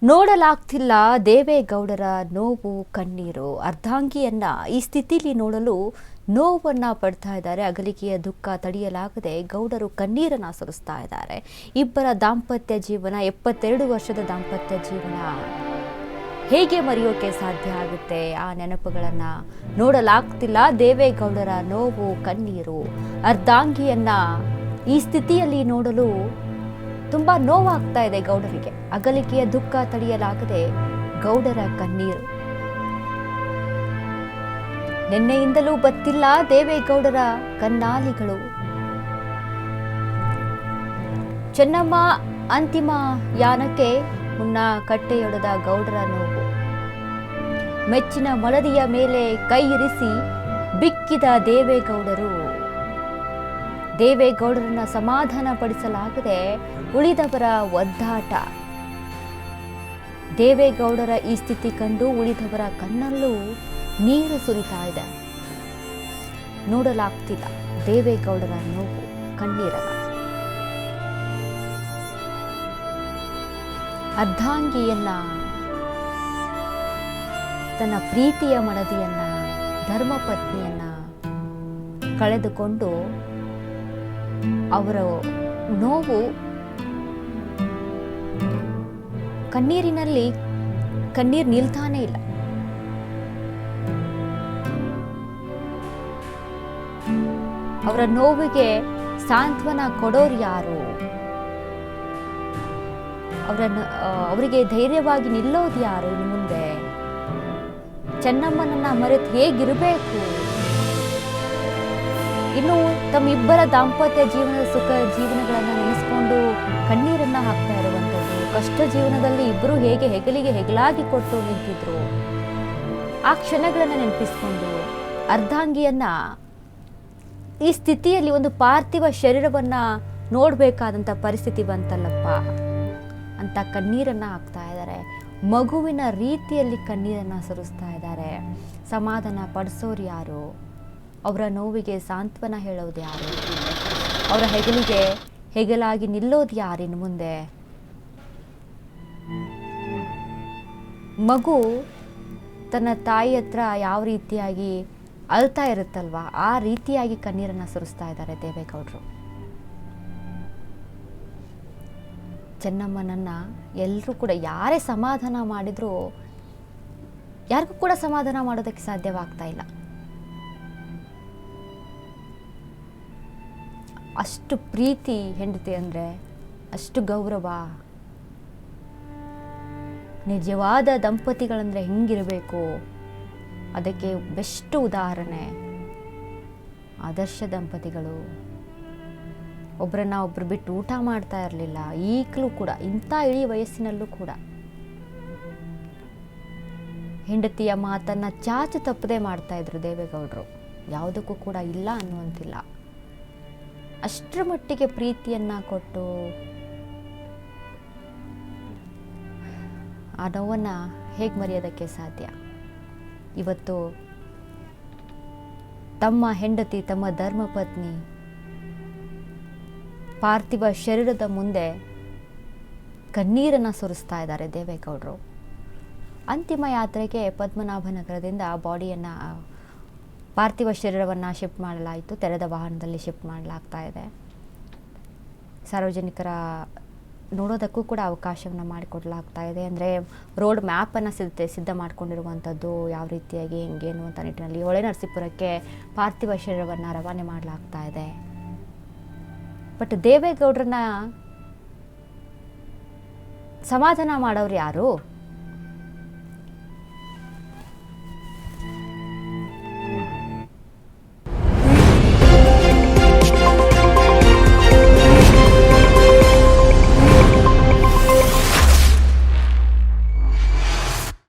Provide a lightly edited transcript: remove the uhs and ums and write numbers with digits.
ನೋಡಲಾಗ್ತಿಲ್ಲ ದೇವೇಗೌಡರ ನೋವು ಕಣ್ಣೀರು. ಅರ್ಧಾಂಗಿಯನ್ನ ಈ ಸ್ಥಿತಿಲಿ ನೋಡಲು ನೋವನ್ನ ಪಡ್ತಾ ಇದ್ದಾರೆ. ಅಗಲಿಕೆಯ ದುಃಖ ತಡೆಯಲಾಗದೆ ಗೌಡರು ಕಣ್ಣೀರನ್ನ ಸುರಿಸ್ತಾ ಇದ್ದಾರೆ. ಇಬ್ಬರ ದಾಂಪತ್ಯ ಜೀವನ, 72 ವರ್ಷದ ದಾಂಪತ್ಯ ಜೀವನ ಹೇಗೆ ಮರೆಯೋಕೆ ಸಾಧ್ಯ ಆಗುತ್ತೆ? ಆ ನೆನಪುಗಳನ್ನ ನೋಡಲಾಗ್ತಿಲ್ಲ. ದೇವೇಗೌಡರ ನೋವು ಕಣ್ಣೀರು. ಅರ್ಧಾಂಗಿಯನ್ನ ಈ ಸ್ಥಿತಿಯಲ್ಲಿ ನೋಡಲು ತುಂಬಾ ನೋವಾಗ್ತಾ ಇದೆ ಗೌಡರಿಗೆ. ಅಗಲಿಕೆಯ ದುಃಖ ತಡೆಯಲಾಗದೆ ಗೌಡರ ಕಣ್ಣೀರು. ನಿನ್ನೆಯಿಂದಲೂ ಬತ್ತಿಲ್ಲ ದೇವೇಗೌಡರ ಕಣ್ಣಾಲಿಗಳು. ಚೆನ್ನಮ್ಮ ಅಂತಿಮ ಯಾನಕ್ಕೆ ಮುನ್ನ ಕಟ್ಟೆಯೊಡೆದ ಗೌಡರ ನೋವು. ಮೆಚ್ಚಿನ ಮಡದಿಯ ಮೇಲೆ ಕೈ ಇರಿಸಿ ಬಿಕ್ಕಿದ ದೇವೇಗೌಡರನ್ನ ಸಮಾಧಾನ ಪಡಿಸಲಾಗದೆ ಉಳಿದವರ ಒದ್ದಾಟ. ದೇವೇಗೌಡರ ಈ ಸ್ಥಿತಿ ಕಂಡು ಉಳಿದವರ ಕಣ್ಣಲ್ಲೂ ನೀರು ಸುರಿತಾ ಇದೆ. ನೋಡಲಾಗ್ತಿಲ್ಲ ದೇವೇಗೌಡರ ನೋವು ಕಣ್ಣೀರನ್ನ. ಅರ್ಧಾಂಗಿಯನ್ನ, ತನ್ನ ಪ್ರೀತಿಯ ಮಡದಿಯನ್ನ, ಧರ್ಮಪತ್ನಿಯನ್ನ ಕಳೆದುಕೊಂಡು ಅವರ ನೋವು ಕಣ್ಣೀರಿನಲ್ಲಿ ಕಣ್ಣೀರು ನಿಲ್ತಾನೇ ಇಲ್ಲ. ಅವರ ನೋವಿಗೆ ಸಾಂತ್ವನ ಕೊಡೋರು ಯಾರು? ಅವರಿಗೆ ಧೈರ್ಯವಾಗಿ ನಿಲ್ಲೋದು ಯಾರು? ಇನ್ನು ಮುಂದೆ ಚೆನ್ನಮ್ಮನನ್ನ ಮರೆತು ಹೇಗಿರಬೇಕು? ಇನ್ನು ತಮ್ಮಿಬ್ಬರ ದಾಂಪತ್ಯ ಜೀವನದ ಸುಖ ಜೀವನಗಳನ್ನ ನೆನೆಸ್ಕೊಂಡು ಕಣ್ಣೀರನ್ನ ಹಾಕ್ತಾ ಇರುವಂಥದ್ದು. ಕಷ್ಟ ಜೀವನದಲ್ಲಿ ಇಬ್ಬರು ಹೇಗೆ ಹೆಗಲಿಗೆ ಹೆಗಲಾಗಿ ಕೊಟ್ಟು ನಿಂತಿದ್ರು, ಆ ಕ್ಷಣಗಳನ್ನ ನೆನಪಿಸ್ಕೊಂಡು ಅರ್ಧಾಂಗಿಯನ್ನ ಈ ಸ್ಥಿತಿಯಲ್ಲಿ ಒಂದು ಪಾರ್ಥಿವ ಶರೀರವನ್ನ ನೋಡ್ಬೇಕಾದಂತ ಪರಿಸ್ಥಿತಿ ಬಂತಲ್ಲಪ್ಪ ಅಂತ ಕಣ್ಣೀರನ್ನ ಹಾಕ್ತಾ ಇದ್ದಾರೆ. ಮಗುವಿನ ರೀತಿಯಲ್ಲಿ ಕಣ್ಣೀರನ್ನ ಸುರಿಸ್ತಾ ಇದ್ದಾರೆ. ಸಮಾಧಾನ ಪಡಿಸೋರು ಯಾರು? ಅವರ ನೋವಿಗೆ ಸಾಂತ್ವನ ಹೇಳೋದು ಯಾರು? ಅವರ ಹೆಗಲಿಗೆ ಹೆಗಲಾಗಿ ನಿಲ್ಲೋದು ಯಾರು? ಇನ್ನು ಮುಂದೆ ಮಗು ತನ್ನ ತಾಯಿ ಹತ್ರ ಯಾವ ರೀತಿಯಾಗಿ ಅಳ್ತಾ ಇರುತ್ತಲ್ವಾ, ಆ ರೀತಿಯಾಗಿ ಕಣ್ಣೀರನ್ನ ಸುರಿಸ್ತಾ ಇದ್ದಾರೆ ದೇವೇಗೌಡರು. ಚೆನ್ನಮ್ಮನನ್ನ ಎಲ್ಲರೂ ಕೂಡ ಯಾರೇ ಸಮಾಧಾನ ಮಾಡಿದ್ರು ಯಾರಿಗೂ ಕೂಡ ಸಮಾಧಾನ ಮಾಡೋದಕ್ಕೆ ಸಾಧ್ಯವಾಗ್ತಾ ಇಲ್ಲ. ಅಷ್ಟು ಪ್ರೀತಿ ಹೆಂಡತಿ ಅಂದ್ರೆ, ಅಷ್ಟು ಗೌರವ. ನಿಜವಾದ ದಂಪತಿಗಳಂದ್ರೆ ಹೆಂಗಿರಬೇಕು ಅದಕ್ಕೆ ಬೆಸ್ಟ್ ಉದಾಹರಣೆ ಆದರ್ಶ ದಂಪತಿಗಳು. ಒಬ್ಬರನ್ನ ಒಬ್ರು ಬಿಟ್ಟು ಊಟ ಮಾಡ್ತಾ ಇರಲಿಲ್ಲ. ಈಗಲೂ ಕೂಡ ಇಂಥ ಇಳಿ ವಯಸ್ಸಿನಲ್ಲೂ ಕೂಡ ಹೆಂಡತಿಯ ಮಾತನ್ನ ಚಾಚು ತಪ್ಪದೆ ಮಾಡ್ತಾ ಇದ್ರು ದೇವೇಗೌಡರು. ಯಾವುದಕ್ಕೂ ಕೂಡ ಇಲ್ಲ ಅನ್ನುವಂತಿಲ್ಲ. ಅಷ್ಟರ ಮಟ್ಟಿಗೆ ಪ್ರೀತಿಯನ್ನ ಕೊಟ್ಟು ಆ ನೋವನ್ನ ಹೇಗೆ ಮರೆಯೋದಕ್ಕೆ ಸಾಧ್ಯ? ಇವತ್ತು ತಮ್ಮ ಹೆಂಡತಿ, ತಮ್ಮ ಧರ್ಮಪತ್ನಿ ಪಾರ್ಥಿವ ಶರೀರದ ಮುಂದೆ ಕಣ್ಣೀರನ್ನ ಸುರಿಸ್ತಾ ಇದ್ದಾರೆ ದೇವೇಗೌಡರು. ಅಂತಿಮ ಯಾತ್ರೆಗೆ ಪದ್ಮನಾಭನಗರದಿಂದ ಬಾಡಿಯನ್ನ, ಪಾರ್ಥಿವ ಶರೀರವನ್ನು ಶಿಫ್ಟ್ ಮಾಡಲಾಯಿತು. ತೆರೆದ ವಾಹನದಲ್ಲಿ ಶಿಫ್ಟ್ ಮಾಡಲಾಗ್ತಾ ಇದೆ. ಸಾರ್ವಜನಿಕರ ನೋಡೋದಕ್ಕೂ ಕೂಡ ಅವಕಾಶವನ್ನು ಮಾಡಿಕೊಡಲಾಗ್ತಾ ಇದೆ. ಅಂದರೆ ರೋಡ್ ಮ್ಯಾಪನ್ನು ಸಿದ್ಧ ಮಾಡಿಕೊಂಡಿರುವಂಥದ್ದು, ಯಾವ ರೀತಿಯಾಗಿ ಹೆಂಗೇನು ಅಂತ ನಿಟ್ಟಿನಲ್ಲಿ ಹೊಳೆನರಸೀಪುರಕ್ಕೆ ಪಾರ್ಥಿವ ಶರೀರವನ್ನು ರವಾನೆ ಮಾಡಲಾಗ್ತಾ ಇದೆ. ಬಟ್ ದೇವೇಗೌಡರನ್ನ ಸಮಾಧಾನ ಮಾಡೋರು ಯಾರು?